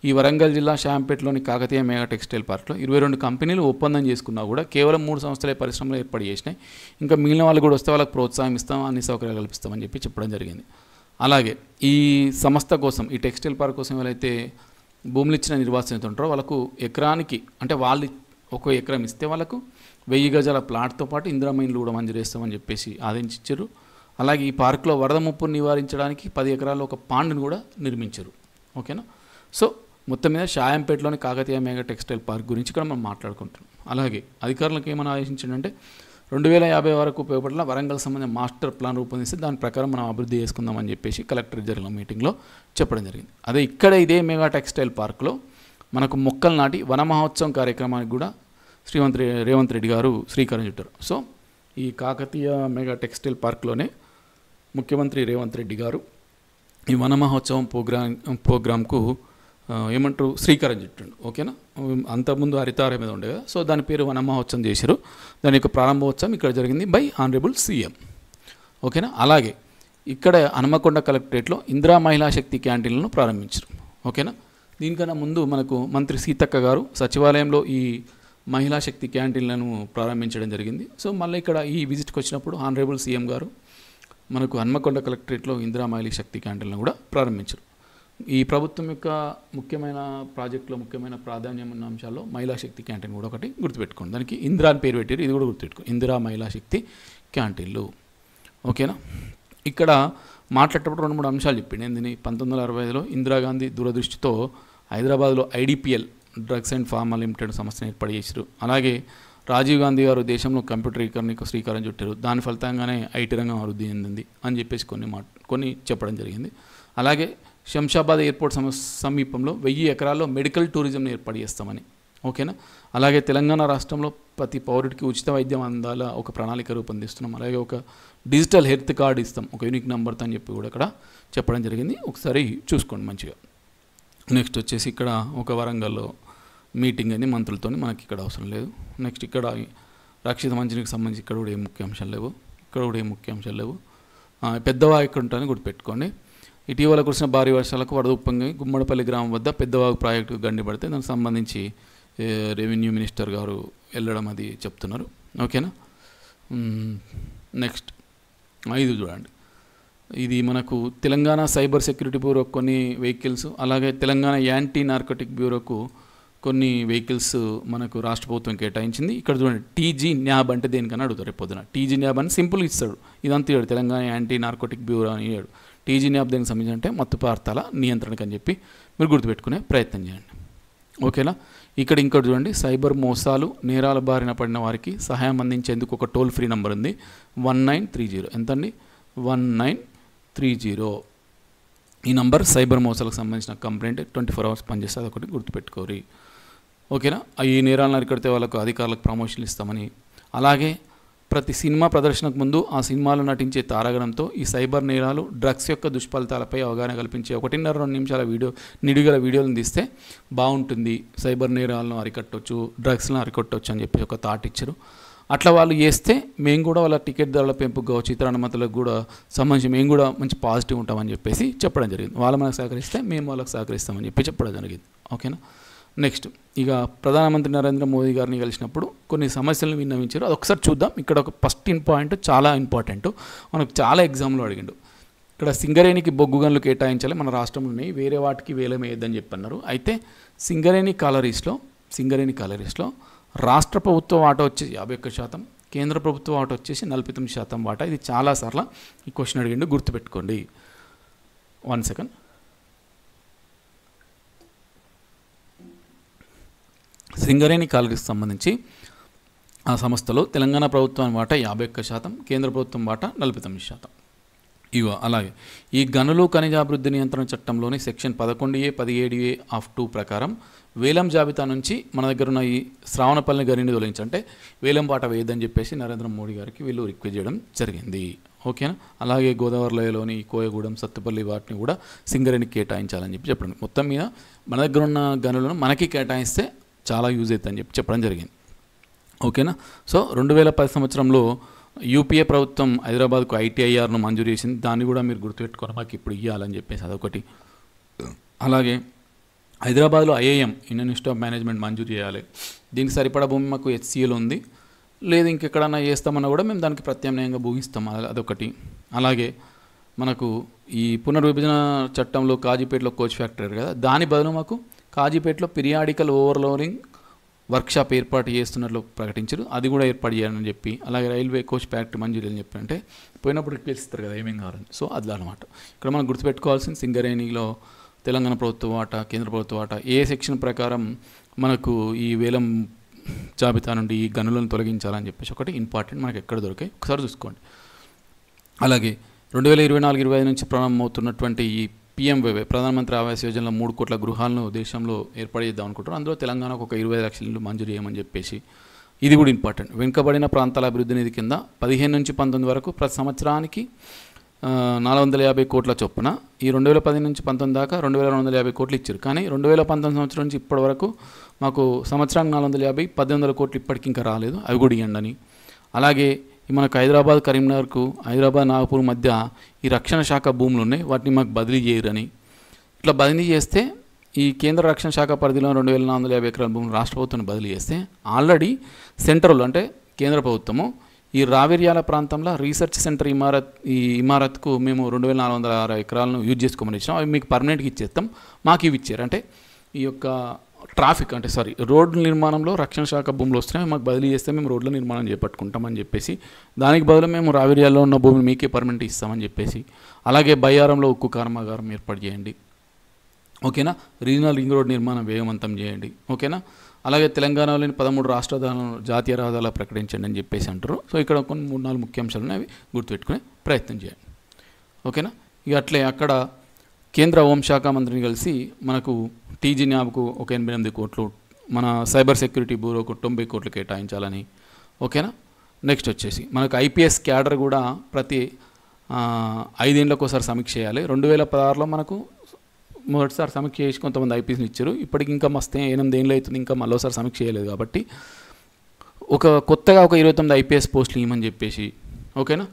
ఈ వరంగల్ జిల్లా షాయంపేటలోని కాకతీయ మెగా టెక్స్టైల్ పార్క్లో 22 కంపెనీలు ఒప్పందం చేసుకున్నా కూడా కేవలం 3 సంస్థలే పరిశ్రమలు ఏర్పాటు చేసినాయి. ఇంకా మిగిలిన వాళ్ళు కూడా వస్తే వాళ్ళకి ప్రోత్సాహం ఇస్తాం, అన్ని సౌకర్యాలు కల్పిస్తామని చెప్పడం జరిగింది. అలాగే ఈ సంస్థ కోసం, ఈ టెక్స్టైల్ పార్క్ కోసం ఎవరైతే భూములు ఇచ్చిన నిర్వాసితులు ఉంటారో వాళ్ళకు ఎకరానికి, అంటే వాళ్ళు 1 ఎకరం ఇస్తే వాళ్ళకు 1000 గజాల ప్లాట్తో పాటు ఇందిరమ్మ ఇండ్లు కూడా మంజూరు చేస్తామని చెప్పేసి ఆదేశించారు. అలాగే ఈ పార్కులో వరద ముప్పును నివారించడానికి 10 ఎకరాల్లో ఒక పాండ్ను కూడా నిర్మించారు. ఓకేనా. సో మొత్తం మీద షాయంపేటలోని కాకతీయ మెగా టెక్స్టైల్ పార్క్ గురించి ఇక్కడ మనం మాట్లాడుకుంటున్నాం. అలాగే అధికారులకు ఏమైనా ఆదేశించాడంటే 2050 వరకు ఉపయోగపడిన వరంగల్ సంబంధించిన మాస్టర్ ప్లాన్ రూపొందిస్తే దాని ప్రకారం మనం అభివృద్ధి చేసుకుందామని చెప్పేసి కలెక్టర్ జరిగిన మీటింగ్లో చెప్పడం జరిగింది. అదే ఇక్కడ ఇదే మెగా టెక్స్టైల్ పార్క్లో మనకు మొక్కలు నాటి వన మహోత్సవం కార్యక్రమానికి కూడా రేవంత్ రెడ్డి గారు శ్రీకారం చుట్టారు. సో ఈ కాకతీయ మెగా టెక్స్టైల్ పార్క్లోనే ముఖ్యమంత్రి రేవంత్ రెడ్డి గారు ఈ వన మహోత్సవం ప్రోగ్రాంకు ఏమంటారు శ్రీకారం చుట్టాడు. ఓకేనా. అంతకుముందు హరితార మీద ఉండే కదా, సో దాని పేరు వన మహోత్సవం చేశారు. దాని యొక్క ప్రారంభోత్సవం ఇక్కడ జరిగింది బై ఆనరబుల్ సీఎం. ఓకేనా. అలాగే ఇక్కడ హనుమకొండ కలెక్టరేట్లో ఇందిరా మహిళా శక్తి క్యాంటీన్లను ప్రారంభించారు. ఓకేనా. దీనికన్నా ముందు మనకు మంత్రి సీతక్క గారు సచివాలయంలో ఈ మహిళా శక్తి క్యాంటీన్లను ప్రారంభించడం జరిగింది. సో మళ్ళీ ఇక్కడ ఈ విజిట్కి వచ్చినప్పుడు ఆనరబుల్ సీఎం గారు మనకు హన్మకొండ కలెక్టరేట్లో ఇందిరా మహిళా శక్తి క్యాంటీన్లను కూడా ప్రారంభించారు. ఈ ప్రభుత్వం యొక్క ముఖ్యమైన ప్రాజెక్టులో ముఖ్యమైన ప్రాధాన్యం ఉన్న అంశాల్లో మహిళా శక్తి క్యాంటీన్ కూడా ఒకటి గుర్తుపెట్టుకోండి. దానికి ఇందిరా అని పేరు పెట్టారు, ఇది కూడా గుర్తుపెట్టుకోండి, ఇందిరా మహిళా శక్తి క్యాంటీన్లు. ఓకేనా. ఇక్కడ మాట్లాడేటప్పుడు 2-3 అంశాలు చెప్పింది. ఏంది 1965లో ఇందిరాగాంధీ దూరదృష్టితో హైదరాబాద్లో IDPL drugs and pharma limited సంస్థను ఏర్పాటు చేశారు. అలాగే రాజీవ్ గాంధీ గారు దేశంలో కంప్యూటరీకరణకు శ్రీకారం చుట్టారు. దాని ఫలితంగానే ఐటీ రంగం అభివృద్ధి చెందింది అని చెప్పేసి కొన్ని చెప్పడం జరిగింది. అలాగే శంషాబాద్ ఎయిర్పోర్ట్ సమీపంలో 1000 ఎకరాల్లో మెడికల్ టూరిజంని ఏర్పాటు చేస్తామని. ఓకేనా. అలాగే తెలంగాణ రాష్ట్రంలో ప్రతి పౌరుడికి ఉచిత వైద్యం అందాల ఒక ప్రణాళిక రూపొందిస్తున్నాం. అలాగే ఒక డిజిటల్ హెల్త్ కార్డు ఇస్తాం, ఒక యూనిక్ నెంబర్తో అని చెప్పి కూడా ఇక్కడ చెప్పడం జరిగింది. ఒకసారి చూసుకోండి మంచిగా. నెక్స్ట్ వచ్చేసి ఇక్కడ ఒక వరంగల్లో మీటింగ్ అని మంత్రులతో, మనకి ఇక్కడ అవసరం లేదు. నెక్స్ట్ ఇక్కడ రక్షిత మంచినీటికి సంబంధించి ఇక్కడ కూడా ఏం ముఖ్యాంశాలు లేవు. పెద్దవాగు ఇక్కడ ఉంటాయని గుర్తుపెట్టుకోండి. ఇటీవల కురిసిన భారీ వర్షాలకు వరద ఉప్పొంగి గుమ్మడిపల్లి గ్రామం వద్ద పెద్దవాగు ప్రాజెక్టు గండిపడితే దానికి సంబంధించి రెవెన్యూ మినిస్టర్ గారు వెళ్ళడం అది చెప్తున్నారు. ఓకేనా. నెక్స్ట్ 5 చూడండి. ఇది మనకు తెలంగాణ సైబర్ సెక్యూరిటీ బ్యూరో కొన్ని వెహికల్స్, అలాగే తెలంగాణ యాంటీ నార్కోటిక్ బ్యూరోకు కొన్ని వెహికల్స్ మనకు రాష్ట్ర ప్రభుత్వం కేటాయించింది. ఇక్కడ చూడండి టీజీ న్యాబ్ అంటే దేనికన్నా అడుగుతారు రేపు పొద్దున. టీజీ న్యాబ్ అని సింపుల్ ఇస్తాడు, ఇదంతా ఇవ్వడు. తెలంగాణ యాంటీ నార్కోటిక్ బ్యూరో అని ఇవ్వడు. టీజీ న్యాబ్ దేనికి సంబంధించి అంటే మత్తు పదార్థాల నియంత్రణకు అని చెప్పి మీరు గుర్తుపెట్టుకునే ప్రయత్నం చేయండి. ఓకేనా. ఇక్కడ ఇంకోటి చూడండి, సైబర్ మోసాలు నేరాల బారిన పడిన వారికి సహాయం అందించేందుకు ఒక టోల్ ఫ్రీ నెంబర్ ఉంది 1930. ఎంతండి 1930. ఈ నంబర్ సైబర్ మోసాలకు సంబంధించిన కంప్లైంట్ 24 hours పనిచేస్తే అదొకటి గుర్తుపెట్టుకోరి. ఓకేనా. ఈ నేరాలను అరికడితే వాళ్ళకు అధికారులకు ప్రమోషన్లు ఇస్తామని. అలాగే ప్రతి సినిమా ప్రదర్శనకు ముందు ఆ సినిమాలో నటించే తారాగణంతో ఈ సైబర్ నేరాలు డ్రగ్స్ యొక్క దుష్ఫలితాలపై అవగాహన కల్పించే 1.5-2 నిమిషాల నిడిగల వీడియోలను తీస్తే బాగుంటుంది, సైబర్ నేరాలను అరికట్టవచ్చు, డ్రగ్స్లను అరికట్టవచ్చు అని చెప్పి ఒక థాట్ ఇచ్చారు. అట్లా వాళ్ళు చేస్తే మేము కూడా వాళ్ళ టికెట్ ధరల పెంపు కావచ్చు, ఇతర అనుమతులకు కూడా సంబంధించి మేము కూడా మంచి పాజిటివ్ ఉంటామని చెప్పేసి చెప్పడం జరిగింది. వాళ్ళు మనకు సహకరిస్తే మేము వాళ్ళకి సహకరిస్తామని చెప్పి చెప్పడం జరిగింది. ఓకేనా. నెక్స్ట్ ఇక ప్రధానమంత్రి నరేంద్ర మోదీ గారిని కలిసినప్పుడు కొన్ని సమస్యలను విన్నవించారు. అది ఒకసారి చూద్దాం. ఇక్కడ ఒక ఫస్ట్ పాయింట్ చాలా ఇంపార్టెంట్, మనకు చాలా ఎగ్జామ్లో అడిగిండు. ఇక్కడ సింగరేణికి బొగ్గు గనులు కేటాయించాలి, మన రాష్ట్రంలో ఉన్నాయి, వేరే వాటికి వేలం వేయద్దని చెప్పన్నారు. అయితే సింగరేణి కాలరీస్లో రాష్ట్ర ప్రభుత్వ వాటా వచ్చేసి 51%, కేంద్ర ప్రభుత్వ వాటా వచ్చేసి 49% వాటా. ఇది చాలాసార్లు ఈ క్వశ్చన్ అడిగిండు, గుర్తుపెట్టుకోండి. 1 సెకండ్. సింగరేణి కాలరీకి సంబంధించి ఆ సంస్థలో తెలంగాణ ప్రభుత్వం వాటా 51%, కేంద్ర ప్రభుత్వం వాటా 49%. ఇగో అలాగే ఈ గనులు ఖనిజాభివృద్ధి నియంత్రణ చట్టంలోని సెక్షన్ 11A 17A ఆఫ్ 2 ప్రకారం వేలం జాబితా నుంచి మన దగ్గర ఉన్న ఈ శ్రావణపల్లి గనిని తొలగించి అంటే వేలం పాట వేయద్దని చెప్పేసి నరేంద్ర మోడీ గారికి వీళ్ళు రిక్వెస్ట్ చేయడం జరిగింది. ఓకేనా. అలాగే గోదావరిలోని కోయగూడెం సత్తుపల్లి వాటిని కూడా సింగరేణికి కేటాయించాలని చెప్పడం, మొత్తం మీద మన దగ్గర ఉన్న గనులను మనకి కేటాయిస్తే చాలా యూజ్ అవుతుందని చెప్పడం జరిగింది. ఓకేనా. సో 2010 సంవత్సరంలో యూపీఏ ప్రభుత్వం హైదరాబాద్కు ఐటీఐఆర్ను మంజూరు చేసింది. దాన్ని కూడా మీరు గుర్తుపెట్టుకొని మాకు ఇప్పుడు ఇవ్వాలని చెప్పేసి అదొకటి. అలాగే హైదరాబాద్లో IIM Indian institute of management మంజూరు చేయాలి. దీనికి సరిపడా భూమి మాకు హెచ్సిఎల్ ఉంది, లేదు ఇంకెక్కడన్నా చేస్తామన్నా కూడా మేము దానికి ప్రత్యామ్నాయంగా భూమిస్తాం, అదొకటి. అలాగే మనకు ఈ పునర్విభజన చట్టంలో కాజీపేటలో కోచ్ ఫ్యాక్టరీ కదా, దాని బదులు మాకు కాజీపేటలో పిరియాడికల్ ఓవర్లోడింగ్ వర్క్షాప్ ఏర్పాటు చేస్తున్నట్లు ప్రకటించారు, అది కూడా ఏర్పాటు చేయాలని చెప్పి. అలాగే రైల్వే కోచ్ ఫ్యాక్టరీ మంజూరు అని చెప్పి, అంటే పోయినప్పుడు రిక్వెస్ట్ ఇస్తారు కదా ఏమేం కావాలని. సో అది అనమాట ఇక్కడ మనం గుర్తుపెట్టుకోవాల్సింది. సింగరేణిలో తెలంగాణ ప్రభుత్వ వాటా, కేంద్ర ప్రభుత్వ వాటా ఏ సెక్షన్ ప్రకారం మనకు ఈ వేలం జాబితా నుండి ఈ గనులను తొలగించాలని చెప్పేసి ఒకటి ఇంపార్టెంట్, మనకు ఎక్కడ దొరికాయి ఒకసారి చూసుకోండి. అలాగే 2024-25 నుంచి ప్రారంభమవుతున్నటువంటి ఈ PMWY ప్రధానమంత్రి ఆవాస్ యోజనలో 3 కోట్ల గృహాలను దేశంలో ఏర్పాటు చేద్దాం అనుకుంటారు. అందులో తెలంగాణకు ఒక 25 లక్షల ఇళ్ళు మంజూరు చేయమని చెప్పేసి, ఇది కూడా ఇంపార్టెంట్. వెనుకబడిన ప్రాంతాల అభివృద్ధి నిధి కింద 15 నుంచి 19 వరకు ప్రతి సంవత్సరానికి 450 కోట్ల చొప్పున, ఈ 2010 నుంచి 19 దాకా 2250 కోట్లు ఇచ్చారు. కానీ 2019 సంవత్సరం నుంచి ఇప్పటి వరకు మాకు సంవత్సరానికి 450, 1800 కోట్లు ఇప్పటికి ఇంకా రాలేదు, అవి కూడా ఇవ్వండి అని. అలాగే మనకు హైదరాబాద్ కరీంనగర్కు, హైదరాబాద్ నాగపూర్ మధ్య ఈ రక్షణ శాఖ భూములు ఉన్నాయి, వాటిని మాకు బదిలీ చేయరని. ఇట్లా బదిలీ చేస్తే ఈ కేంద్ర రక్షణ శాఖ పరిధిలో 2450 ఎకరాల భూములు రాష్ట్ర ప్రభుత్వాన్ని బదిలీ చేస్తే, ఆల్రెడీ సెంట్రల్ అంటే కేంద్ర ప్రభుత్వము ఈ రావిర్యాల ప్రాంతంలో రీసెర్చ్ సెంటర్ ఇమారత్కు మేము 2406 ఎకరాలను యూజ్ చేసుకోమని ఇచ్చాం, అవి మీకు పర్మనెంట్గా ఇచ్చేస్తాం, మాకు ఇవి ఇచ్చారు. అంటే ఈ యొక్క ట్రాఫిక్ అంటే రోడ్ల నిర్మాణంలో రక్షణ శాఖ భూములు వస్తున్నాయి, మాకు బదిలీ చేస్తే మేము రోడ్ల నిర్మాణం చేపట్టుకుంటామని చెప్పేసి, దానికి బదులు మేము రావిర్యాల్లో ఉన్న భూమిని మీకే పర్మనెంట్ ఇస్తామని చెప్పేసి. అలాగే బయ్యారంలో ఉక్కు కర్మాగారం ఏర్పాటు చేయండి, ఓకేనా. రీజనల్ రింగ్ రోడ్ నిర్మాణం వేగవంతం చేయండి, ఓకేనా. అలాగే తెలంగాణలోని 13 రాష్ట్ర జాతీయ రహదారులు ప్రకటించండి అని చెప్పేసి అంటారు. సో ఇక్కడ కొన్ని 3-4 ముఖ్యాంశాలు ఉన్నాయి, అవి గుర్తుపెట్టుకునే ప్రయత్నం చేయండి, ఓకేనా. ఇక అట్లే అక్కడ కేంద్ర హోంశాఖ మంత్రిని కలిసి మనకు టీజీ న్యాబ్కు ఒక 88 కోట్లు, మన సైబర్ సెక్యూరిటీ బ్యూరోకు 90 కోట్లు కేటాయించాలని, ఓకేనా. నెక్స్ట్ వచ్చేసి మనకు ఐపీఎస్ క్యాడర్ కూడా ప్రతి 5 ఏళ్ళకు ఒకసారి సమీక్ష చేయాలి. 2016లో మనకు మొదటిసారి సమీక్ష చేసి కొంతమంది ఐపీఎస్ని ఇచ్చారు, ఇప్పటికి ఇంకా మస్తే 8 ఏళ్ళు అవుతుంది, ఇంకా మళ్ళీసారి సమీక్ష చేయలేదు. కాబట్టి కొత్తగా ఒక 29 ఐపీఎస్ పోస్టులు ఇవ్వమని చెప్పేసి, ఓకేనా.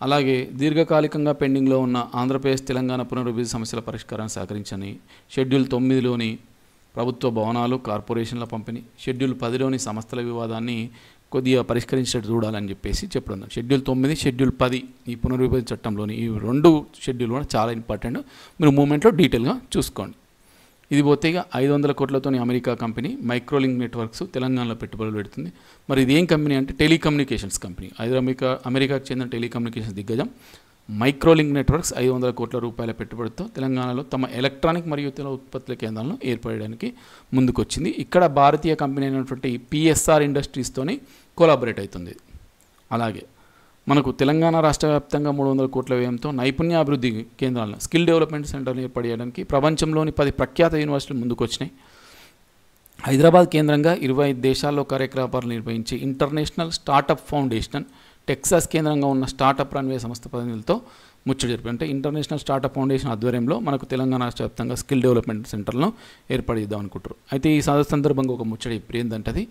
అలాగే దీర్ఘకాలికంగా పెండింగ్లో ఉన్న ఆంధ్రప్రదేశ్ తెలంగాణ పునర్విభజన సమస్యల పరిష్కారాన్ని సహకరించని, షెడ్యూల్ 9లోని ప్రభుత్వ భవనాలు కార్పొరేషన్ల పంపిణీ, షెడ్యూల్ 10లోని సంస్థల వివాదాన్ని కొద్దిగా పరిష్కరించేట్టు చూడాలని చెప్పేసి చెప్పడం. షెడ్యూల్ 9, షెడ్యూల్ 10 ఈ పునర్విభజన చట్టంలోని ఈ 2 షెడ్యూల్ కూడా చాలా ఇంపార్టెంట్, మీరు మూమెంట్లో డీటెయిల్గా చూసుకోండి. ఇది పోతే ఇక 500 కోట్లతో అమెరికా కంపెనీ మైక్రోలింక్ నెట్వర్క్స్ తెలంగాణలో పెట్టుబడులు పెడుతుంది. మరి ఇది ఏం కంపెనీ అంటే టెలికమ్యూనికేషన్స్ కంపెనీ. అమెరికాకు చెందిన టెలికమ్యూనికేషన్స్ దిగ్గజం మైక్రోలింక్ నెట్వర్క్స్ 500 కోట్ల రూపాయల పెట్టుబడితో తెలంగాణలో తమ ఎలక్ట్రానిక్ మరియు ఇతర ఉత్పత్తుల కేంద్రాలను ఏర్పడడానికి ముందుకొచ్చింది. ఇక్కడ భారతీయ కంపెనీ అయినటువంటి పిఎస్ఆర్ ఇండస్ట్రీస్తోని కొలాబరేట్ అవుతుంది. అలాగే మనకు తెలంగాణ రాష్ట్ర వ్యాప్తంగా 300 కోట్ల వ్యయంతో నైపుణ్యాభివృద్ధి కేంద్రాలను, స్కిల్ డెవలప్మెంట్ సెంటర్లు ఏర్పాటు చేయడానికి ప్రపంచంలోని 10 ప్రఖ్యాత యూనివర్సిటీలు ముందుకు వచ్చినాయి. హైదరాబాద్ కేంద్రంగా 25 దేశాల్లో కార్యకలాపాలు నిర్వహించి ఇంటర్నేషనల్ స్టార్టప్ ఫౌండేషన్, టెక్సాస్ కేంద్రంగా ఉన్న స్టార్టప్ రన్వే సంస్థ ప్రతినిధులతో ముచ్చట జరిపి, అంటే ఇంటర్నేషనల్ స్టార్టప్ ఫౌండేషన్ ఆధ్వర్యంలో మనకు తెలంగాణ రాష్ట్ర వ్యాప్తంగా స్కిల్ డెవలప్మెంట్ సెంటర్లను ఏర్పాటు చేద్దాం అనుకుంటారు. అయితే ఈ సందర్భంగా ఒక ముచ్చట ఇప్పుడు ఏంటంటే, అది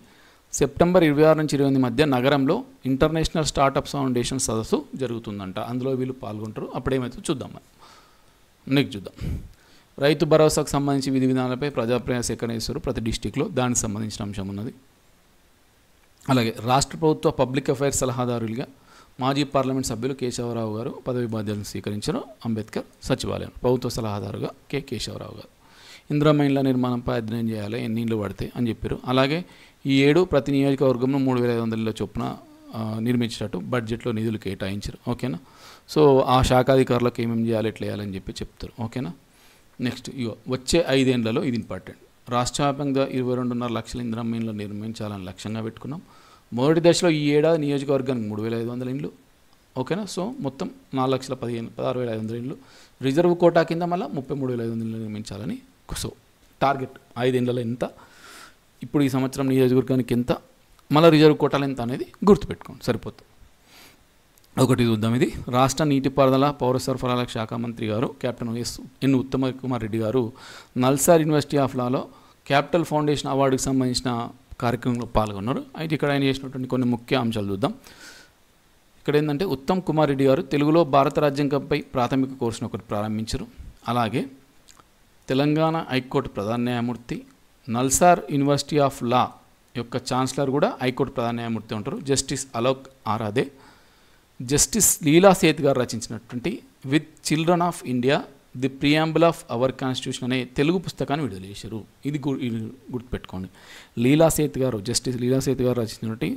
సెప్టెంబర్ 26 నుంచి 28 మధ్య నగరంలో ఇంటర్నేషనల్ స్టార్టప్ ఫౌండేషన్ సదస్సు జరుగుతుందంట. అందులో వీళ్ళు పాల్గొంటారు. అప్పుడేమైతే చూద్దాం. నెక్స్ట్ చూద్దాం. రైతు భరోసాకు సంబంధించి విధి విధానాలపై ప్రజాప్రయ సేకరణ చేస్తారు ప్రతి డిస్టిక్లో, దానికి సంబంధించిన అంశం ఉన్నది. అలాగే రాష్ట్ర ప్రభుత్వ పబ్లిక్ అఫైర్స్ సలహాదారులుగా మాజీ పార్లమెంట్ సభ్యులు కేశవరావు గారు పదవి బాధ్యతలు స్వీకరించారు. అంబేద్కర్ సచివాలయం ప్రభుత్వ సలహాదారుగా కేశవరావు గారు. ఇందిరమ్మ ఇండ్ల నిర్మాణంపై అధ్యయనం చేయాలి, ఎన్ని ఇండ్లు పడతాయి అని చెప్పారు. అలాగే ఈ 7 ప్రతి నియోజకవర్గంలో 3500 ఇళ్ల చొప్పున నిర్మించేటట్టు బడ్జెట్లో నిధులు కేటాయించారు, ఓకేనా. సో ఆ శాఖాధికారులకు ఏమేమి చేయాలి, ఎట్లా చేయాలని చెప్పి చెప్తారు, ఓకేనా. నెక్స్ట్ వచ్చే 5 ఏళ్లలో ఇది ఇంపార్టెంట్. రాష్ట్ర వ్యాప్తంగా 22.5 లక్షల ఇందిరమ్మ ఇండ్లు నిర్మించాలని లక్ష్యంగా పెట్టుకున్నాం. మొదటి దశలో ఈ ఏడాది నియోజకవర్గానికి 3500 ఇండ్లు, ఓకేనా. సో మొత్తం 4,16,500 ఇళ్ళు. రిజర్వ్ కోటా కింద మళ్ళీ 33,500 ఇళ్ళు నిర్మించాలని. సో టార్గెట్ 5 ఏళ్లలో ఎంత, ఇప్పుడు ఈ సంవత్సరం నియోజకవర్గానికి ఎంత, మళ్ళీ రిజర్వ్ కోటాలు ఎంత అనేది గుర్తుపెట్టుకోండి, సరిపోతుంది. ఒకటి చూద్దాం. ఇది రాష్ట్ర నీటిపారుదల పౌర సరఫరాల శాఖ మంత్రి గారు కెప్టెన్ ఎన్ ఉత్తమ కుమార్ రెడ్డి గారు NALSAR university of Lalo capital foundation అవార్డుకి సంబంధించిన కార్యక్రమంలో పాల్గొన్నారు. అయితే ఇక్కడ ఆయన చేసినటువంటి కొన్ని ముఖ్య అంశాలు చూద్దాం. ఇక్కడ ఏంటంటే ఉత్తమ్ కుమార్ రెడ్డి గారు తెలుగులో భారత రాజ్యాంగంపై ప్రాథమిక కోర్సును ఒకటి ప్రారంభించారు. అలాగే తెలంగాణ హైకోర్టు ప్రధాన న్యాయమూర్తి, నల్సార్ యూనివర్సిటీ ఆఫ్ లా యొక్క ఛాన్సలర్ కూడా హైకోర్టు ప్రధాన న్యాయమూర్తి ఉంటారు, జస్టిస్ అలోక్ ఆరాధే. జస్టిస్ లీలా సేత్ గారు రచించినటువంటి with children of India the preamble of our constitution అనే తెలుగు పుస్తకాన్ని విడుదల చేశారు. ఇది గుర్తుపెట్టుకోండి. జస్టిస్ లీలా సేత్ గారు రచించినటువంటి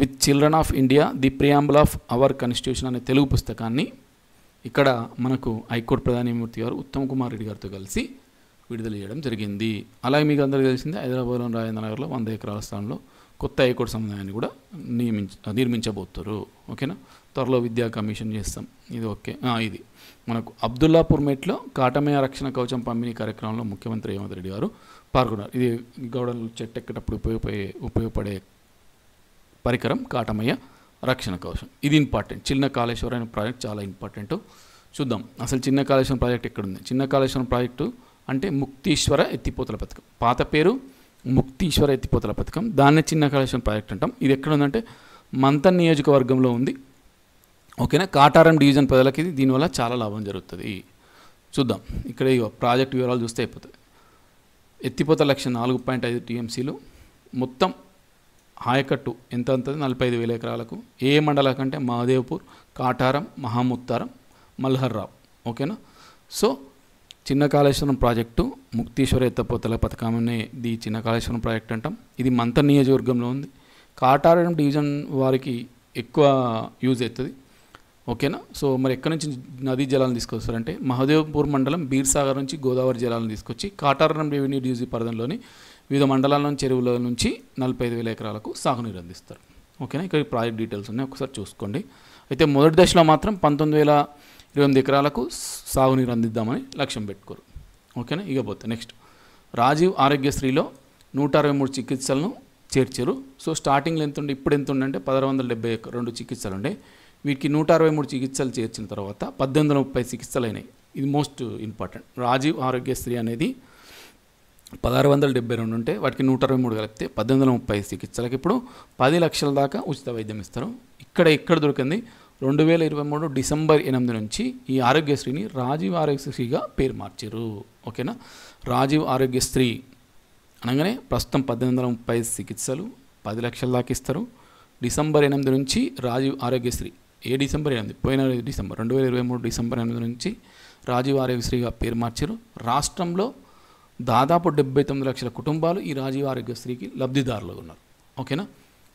with children of India the preamble of our constitution అనే తెలుగు పుస్తకాన్ని ఇక్కడ మనకు హైకోర్టు ప్రధాన న్యాయమూర్తి గారు ఉత్తమ్ కుమార్ రెడ్డి గారితో కలిసి విడుదల చేయడం జరిగింది. అలాగే మీకు అందరికీ తెలిసిందే, హైదరాబాద్లోని రాజేంద్రనగర్లో 100 ఎకరాల స్థలంలో కొత్త హైకోర్టు సముదాయాన్ని కూడా నిర్మించబోతారు. ఓకేనా. త్వరలో విద్యా కమిషన్ చేస్తాం. ఇది ఓకే. ఇది మనకు అబ్దుల్లాపూర్ మెట్లో కాటమయ్య రక్షణ కవచం పంపిణీ కార్యక్రమంలో ముఖ్యమంత్రి రేవంత్ రెడ్డి గారు పాల్గొన్నారు. ఇది గౌడలు చెట్టు ఎక్కేటప్పుడు ఉపయోగపడే పరికరం కాటమయ్య రక్షణ కవచం. ఇది ఇంపార్టెంట్. చిన్న కాళేశ్వరం అనే ప్రాజెక్ట్ చాలా ఇంపార్టెంట్. చూద్దాం అసలు చిన్న కాళేశ్వరం ప్రాజెక్ట్ ఎక్కడుంది. చిన్న కాళేశ్వరం ప్రాజెక్టు అంటే ముక్తీశ్వర ఎత్తిపోతల పథకం. పాత పేరు ముక్తీశ్వర ఎత్తిపోతల పథకం, దాన్నే చిన్న కాళేశ్వరం ప్రాజెక్ట్ అంటాం. ఇది ఎక్కడ ఉందంటే మంతన్ నియోజకవర్గంలో ఉంది. ఓకేనా. కాటారం డివిజన్ ప్రజలకి దీనివల్ల చాలా లాభం జరుగుతుంది. చూద్దాం ఇక్కడ ఈ ప్రాజెక్ట్ వివరాలు చూస్తే అయిపోతుంది. ఎత్తిపోత లక్ష్యం 4.5 టీఎంసీలు. మొత్తం ఆయకట్టు ఎంత ఉంటుంది, 45,000 ఎకరాలకు. ఏ మండలం కంటే మహదేవ్పూర్, కాటారం, మహాముత్తారం, మల్హర్రావు. ఓకేనా. సో చిన్న కాళేశ్వరం ప్రాజెక్టు ముక్తీశ్వర ఎత్తిపోతల పథకం అనే ది చిన్న కాళేశ్వరం ప్రాజెక్ట్ అంటాం. ఇది మంతన్ నియోజకవర్గంలో ఉంది. కాటారం డివిజన్ వారికి ఎక్కువ యూజ్ అవుతుంది. ఓకేనా. సో మరి ఎక్కడి నుంచి నదీ జలాలను తీసుకొస్తారంటే మహదేవ్పూర్ మండలం బీర్సాగర్ నుంచి గోదావరి జలాలను తీసుకొచ్చి కాటారం రెవెన్యూ డివిజన్ పరిధిలోని వివిధ మండలాల్లోని చెరువుల నుంచి 45,000 ఎకరాలకు సాగునీరు అందిస్తారు. ఓకేనా. ఇక్కడ ప్రాజెక్ట్ డీటెయిల్స్ ఉన్నాయి, ఒకసారి చూసుకోండి. అయితే మొదటి దశలో మాత్రం 19,028 ఎకరాలకు సాగునీరు అందిద్దామని లక్ష్యం పెట్టుకోరు. ఓకేనా. ఇకపోతే నెక్స్ట్ రాజీవ్ ఆరోగ్యశ్రీలో 163 చికిత్సలను చేర్చారు. సో స్టార్టింగ్లో ఎంత ఉండే, ఇప్పుడు ఎంత ఉండే అంటే 1,672 చికిత్సలు ఉండే. వీటికి 163 చికిత్సలు చేర్చిన తర్వాత 1,830 చికిత్సలు అయినాయి. ఇది మోస్ట్ ఇంపార్టెంట్. రాజీవ్ ఆరోగ్యశ్రీ అనేది 1,672 ఉంటే వాటికి 163 కలిపితే 1,830 చికిత్సలకు ఇప్పుడు 10 లక్షల దాకా ఉచిత వైద్యం ఇస్తారు. ఎక్కడ దొరికింది 2023 డిసెంబర్ 8 నుంచి ఈ ఆరోగ్యశ్రీని రాజీవ్ ఆరోగ్యశ్రీగా పేరు మార్చారు. ఓకేనా. రాజీవ్ ఆరోగ్యశ్రీ అనగానే ప్రస్తుతం 1,830 చికిత్సలు 10 లక్షల దాకా ఇస్తారు. డిసెంబర్ 8 నుంచి రాజీవ్ ఆరోగ్యశ్రీ, డిసెంబర్ 8 పోయిన డిసెంబర్ 2023 డిసెంబర్ 8 నుంచి రాజీవ్ ఆరోగ్యశ్రీగా పేరు మార్చారు. రాష్ట్రంలో దాదాపు 79 లక్షల కుటుంబాలు ఈ రాజీవ్ ఆరోగ్యశ్రీకి లబ్ధిదారులు ఉన్నారు. ఓకేనా.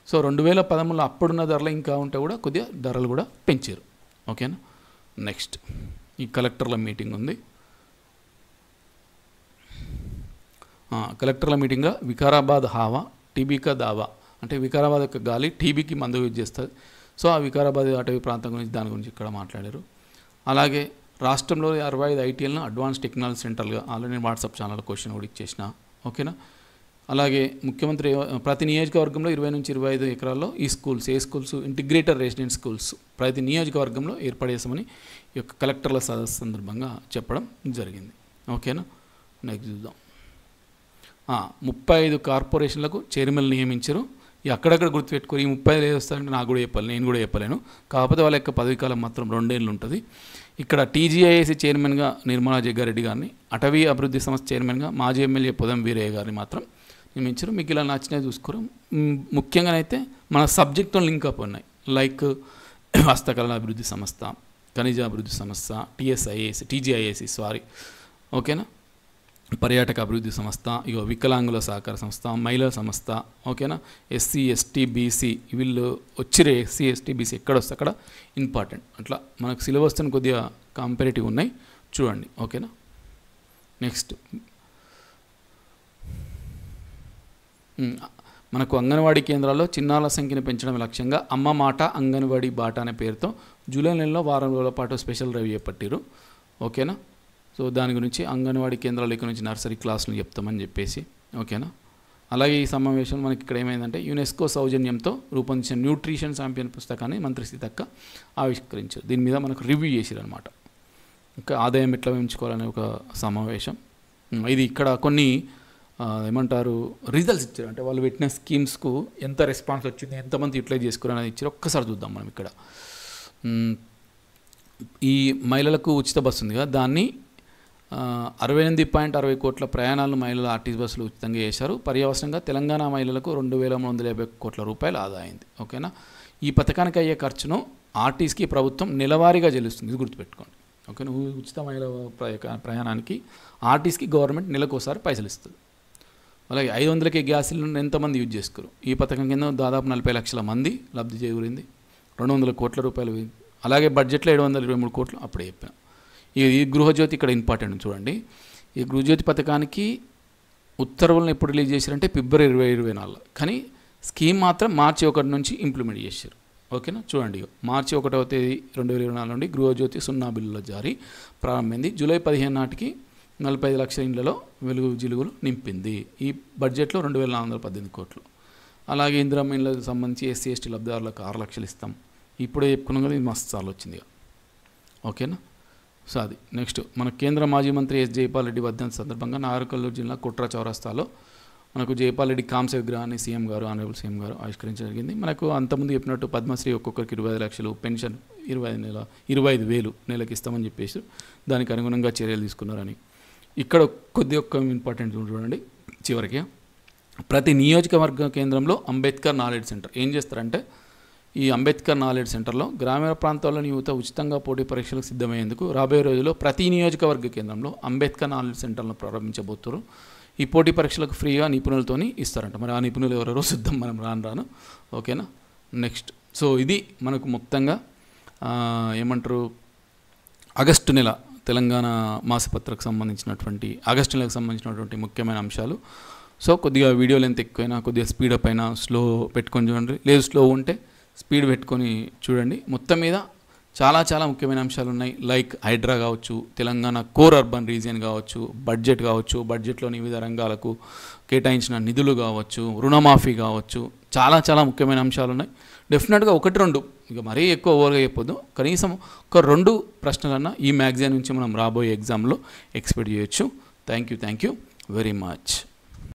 సో 2013లో అప్పుడున్న ధరలు ఇంకా ఉంటే కూడా కొద్దిగా ధరలు కూడా పెంచారు. ఓకేనా. నెక్స్ట్ ఈ కలెక్టర్ల మీటింగ్ ఉంది. కలెక్టర్ల మీటింగ్గా వికారాబాద్ హావా టీబీకా దావా, అంటే వికారాబాద్ యొక్క గాలి టీబీకి మందు యూజ్ చేస్తుంది. సో ఆ వికారాబాద్ అటవీ ప్రాంతం గురించి దాని గురించి ఇక్కడ మాట్లాడారు. అలాగే రాష్ట్రంలో 65 ఐటీఎల్ను అడ్వాన్స్ టెక్నాలజీ సెంటర్లుగా ఆల్రెడీ నేను వాట్సాప్ ఛానల్ క్వశ్చన్ కూడా ఇచ్చేసిన. ఓకేనా. అలాగే ముఖ్యమంత్రి ప్రతి నియోజకవర్గంలో 20 నుంచి 25 ఎకరాల్లో ఈ స్కూల్స్, ఏ స్కూల్స్, ఇంటిగ్రేటెడ్ రెసిడెంట్ స్కూల్స్ ప్రతి నియోజకవర్గంలో ఏర్పడేసామని ఈ యొక్క కలెక్టర్ల సదస్సు సందర్భంగా చెప్పడం జరిగింది. ఓకేనా. నెక్స్ట్ చూద్దాం. 35 కార్పొరేషన్లకు చైర్మన్లు నియమించారు. ఈ అక్కడక్కడ గుర్తుపెట్టుకోరు. ఈ 35 ఏది వస్తారంటే నాకు కూడా చెప్పాలి, నేను కూడా చెప్పలేను. కాకపోతే వాళ్ళ యొక్క పదవి కాలం మాత్రం 2 ఏళ్ళు ఉంటుంది. ఇక్కడ టీజీఐఏసీ చైర్మన్గా నిర్మలా జగ్గారెడ్డి గారిని, అటవీ అభివృద్ధి సంస్థ చైర్మన్గా మాజీ ఎమ్మెల్యే పొదం వీరయ్య గారిని మాత్రం నియమించారు. మీకు ఇలా నచ్చినవి చూసుకోరు. ముఖ్యంగానైతే మన సబ్జెక్టుతో లింక్ అప్ ఉన్నాయి. లైక్ హస్తకళల అభివృద్ధి సంస్థ, ఖనిజ అభివృద్ధి సంస్థ, టీజీఐఏసీ ఓకేనా, పర్యాటక అభివృద్ధి సంస్థ, ఇగో వికలాంగుల సహకార సంస్థ, మహిళా సంస్థ. ఓకేనా. ఎస్సీ ఎస్టీ బీసీ వీళ్ళు వచ్చిరే. ఎస్సీ ఎస్టీ బీసీ ఎక్కడ వస్తే అక్కడ ఇంపార్టెంట్. అట్లా మనకు సిలబస్తో కొద్దిగా కాంపరేటివ్ ఉన్నాయి, చూడండి. ఓకేనా. నెక్స్ట్ మనకు అంగన్వాడీ కేంద్రాల్లో చిన్నారుల సంఖ్యను పెంచడం లక్ష్యంగా అమ్మ మాట అంగన్వాడీ బాట అనే పేరుతో జూలై నెలలో వారం రోజుల పాటు స్పెషల్ డ్రైవ్ చేపట్టారు. ఓకేనా. సో దాని గురించి అంగన్వాడీ కేంద్రాల నుంచి నర్సరీ క్లాసులు చెప్తామని చెప్పేసి. ఓకేనా. అలాగే ఈ సమావేశం మనకి ఇక్కడ ఏమైందంటే యునెస్కో సౌజన్యంతో రూపొందించిన న్యూట్రిషన్ ఛాంపియన్ పుస్తకాన్ని మంత్రి సీతక్క ఆవిష్కరించారు. దీని మీద మనకు రివ్యూ చేశారు అనమాట. ఇంకా ఆదాయం ఎట్లా పెంచుకోవాలనే ఒక సమావేశం. ఇది ఇక్కడ కొన్ని ఏమంటారు రిజల్ట్స్ ఇచ్చారు. అంటే వాళ్ళు పెట్టిన స్కీమ్స్కు ఎంత రెస్పాన్స్ వచ్చింది, ఎంతమంది యూటిలైజ్ చేసుకున్నారు అనేది ఇచ్చారు. ఒక్కసారి చూద్దాం మనం ఇక్కడ. ఈ మహిళలకు ఉచిత బస్సు ఉంది కదా, దాన్ని 68.60 కోట్ల ప్రయాణాలను మహిళల ఆర్టీసీ బస్సులు ఉచితంగా చేశారు. పర్యవసరంగా తెలంగాణ మహిళలకు 2,350 కోట్ల రూపాయలు ఆదా అయింది. ఓకేనా. ఈ పథకానికి అయ్యే ఖర్చును ఆర్టీసీకి ప్రభుత్వం నెలవారీగా చెల్లిస్తుంది. ఇది గుర్తుపెట్టుకోండి. ఓకేనా. ఉచిత మహిళ ప్రయాణానికి ఆర్టీసీకి గవర్నమెంట్ నెలకోసారి పైసలు ఇస్తుంది. అలాగే 500కే గ్యాస్ సిలిండర్ ఎంతమంది యూజ్ చేసుకోరు. ఈ పథకం కింద దాదాపు 40 లక్షల మంది లబ్ధి చేకూరింది. 200 కోట్ల రూపాయలు. అలాగే బడ్జెట్లో 723 కోట్లు అప్పుడే చెప్పాను. ఈ గృహజ్యోతి ఇక్కడ ఇంపార్టెంట్ చూడండి. ఈ గృహజ్యోతి పథకానికి ఉత్తర్వులను ఎప్పుడు రిలీజ్ చేశారంటే ఫిబ్రవరి 2024, కానీ స్కీమ్ మాత్రం మార్చి 1 నుంచి ఇంప్లిమెంట్ చేశారు. ఓకేనా. చూడండి, మార్చి 1వ తేదీ 2024 నుండి గృహజ్యోతి 0 బిల్లుల జారీ ప్రారంభమైంది. జూలై 15 నాటికి 45 లక్షల ఇండ్లలో వెలుగు జిలుగులు నింపింది. ఈ బడ్జెట్లో 2,418 కోట్లు. అలాగే ఇందిరమ్మ ఇళ్ళకు సంబంధించి ఎస్సీ ఎస్టీ లబ్ధిదారులకు 6 లక్షలు ఇస్తాం. ఇప్పుడే చెప్పుకున్నాం కదా, ఇది మస్తు సార్లు వచ్చింది. ఓకేనా. సో అది నెక్స్ట్ మన కేంద్ర మాజీ మంత్రి ఎస్ జైపాల్ రెడ్డి వర్ధంతి సందర్భంగా నాగర్కర్నూలు జిల్లా కుట్ర చౌరస్తాలో మనకు జైపాల్ రెడ్డి కాంస్య విగ్రహాన్ని సీఎం గారు, ఆనరబుల్ సీఎం గారు ఆవిష్కరించడం జరిగింది. మనకు అంతకుముందు చెప్పినట్టు పద్మశ్రీ ఒక్కొక్కరికి 25 లక్షలు, పెన్షన్ 25,000 నెలకి ఇస్తామని చెప్పేసి దానికి అనుగుణంగా చర్యలు తీసుకున్నారని. ఇక్కడ ఒక్క ఇంపార్టెంట్ చూడండి చివరికి. ప్రతి నియోజకవర్గ కేంద్రంలో అంబేద్కర్ నాలెడ్జ్ సెంటర్ ఏం చేస్తారంటే, ఈ అంబేద్కర్ నాలెడ్జ్ సెంటర్లో గ్రామీణ ప్రాంతాల్లోని యువత ఉచితంగా పోటీ పరీక్షలకు సిద్ధమయ్యేందుకు రాబోయే రోజుల్లో ప్రతి నియోజకవర్గ కేంద్రంలో అంబేద్కర్ నాలెడ్జ్ సెంటర్లను ప్రారంభించబోతున్నారు. ఈ పోటీ పరీక్షలకు ఫ్రీగా నిపుణులతోని ఇస్తారంట. మరి ఆ నిపుణులు ఎవరెవరో సిద్ధం మనం రాను. ఓకేనా. నెక్స్ట్ సో ఇది మనకు మొత్తంగా ఏమంటారు ఆగస్టు నెల తెలంగాణ మాసపత్రకు సంబంధించినటువంటి ఆగస్టు నెలకు సంబంధించినటువంటి ముఖ్యమైన అంశాలు. సో కొద్దిగా వీడియో లెంత్ ఎక్కువైనా, కొద్దిగా స్పీడప్ అయినా స్లో పెట్టుకొని చూడండి, లేదు స్లో ఉంటే స్పీడ్ పెట్టుకొని చూడండి. మొత్తం మీద చాలా ముఖ్యమైన అంశాలు ఉన్నాయి. లైక్ హైడ్రా కావచ్చు, తెలంగాణ కోర్ అర్బన్ రీజియన్ కావచ్చు, బడ్జెట్ కావచ్చు, బడ్జెట్లోని వివిధ రంగాలకు కేటాయించిన నిధులు కావచ్చు, రుణమాఫీ కావచ్చు, చాలా ముఖ్యమైన అంశాలు ఉన్నాయి. డెఫినెట్గా 1-2 ఇక మరీ ఎక్కువ ఓవర్గా చెప్పొద్దు, కనీసం ఒక 2 ప్రశ్నలన్నా ఈ మ్యాగజైన్ నుంచి మనం రాబోయే ఎగ్జామ్లో ఎక్స్పెక్ట్ చేయొచ్చు. Thank you very much.